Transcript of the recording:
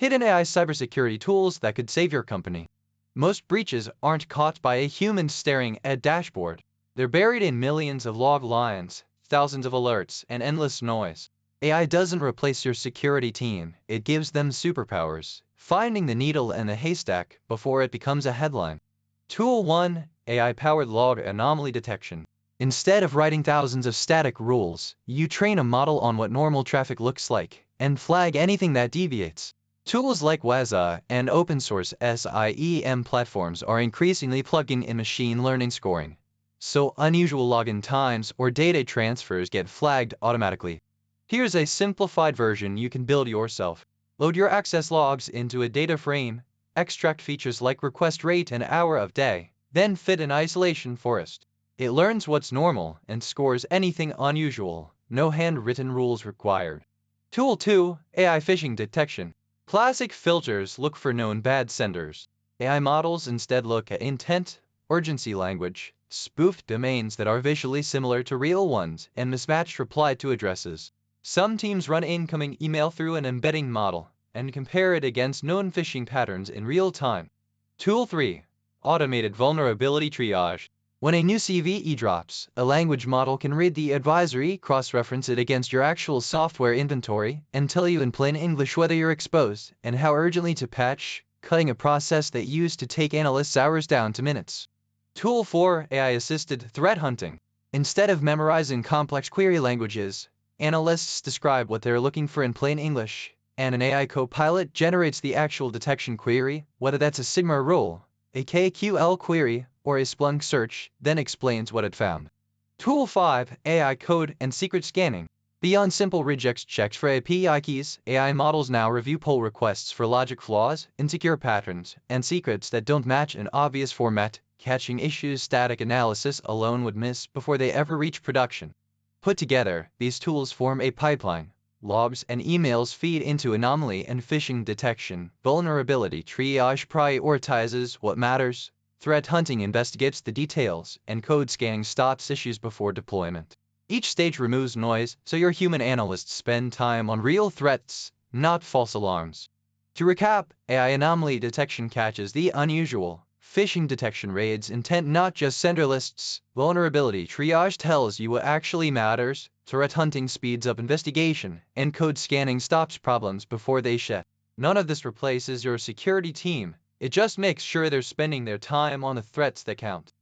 Hidden AI cybersecurity tools that could save your company. Most breaches aren't caught by a human staring at a dashboard. They're buried in millions of log lines, thousands of alerts, and endless noise. AI doesn't replace your security team, it gives them superpowers, finding the needle in the haystack before it becomes a headline. Tool 1: AI-powered log anomaly detection. Instead of writing thousands of static rules, you train a model on what normal traffic looks like and flag anything that deviates. Tools like Waza and open-source SIEM platforms are increasingly plugging in machine learning scoring, so unusual login times or data transfers get flagged automatically. Here's a simplified version you can build yourself. Load your access logs into a data frame, extract features like request rate and hour of day, then fit an isolation forest. It learns what's normal and scores anything unusual, no handwritten rules required. Tool 2: AI phishing detection. Classic filters look for known bad senders. AI models instead look at intent, urgency language, spoofed domains that are visually similar to real ones, and mismatched reply to addresses. Some teams run incoming email through an embedding model and compare it against known phishing patterns in real time. Tool 3: Automated vulnerability triage. When a new CVE drops, a language model can read the advisory, cross-reference it against your actual software inventory, and tell you in plain English whether you're exposed and how urgently to patch, cutting a process that used to take analysts hours down to minutes. Tool 4: AI-assisted threat hunting. Instead of memorizing complex query languages, analysts describe what they're looking for in plain English, and an AI copilot generates the actual detection query, whether that's a Sigma rule, a KQL query, or a Splunk search, then explains what it found. Tool 5: AI code and secret scanning. Beyond simple regex checks for API keys, AI models now review pull requests for logic flaws, insecure patterns, and secrets that don't match an obvious format, catching issues static analysis alone would miss before they ever reach production. Put together, these tools form a pipeline. Logs and emails feed into anomaly and phishing detection. Vulnerability triage prioritizes what matters. Threat hunting investigates the details, and code scanning stops issues before deployment. Each stage removes noise, so your human analysts spend time on real threats, not false alarms. To recap, AI anomaly detection catches the unusual. Phishing detection raids intent, not just sender lists. Vulnerability triage tells you what actually matters. Threat hunting speeds up investigation, and code scanning stops problems before they shed. None of this replaces your security team. It just makes sure they're spending their time on the threats that count.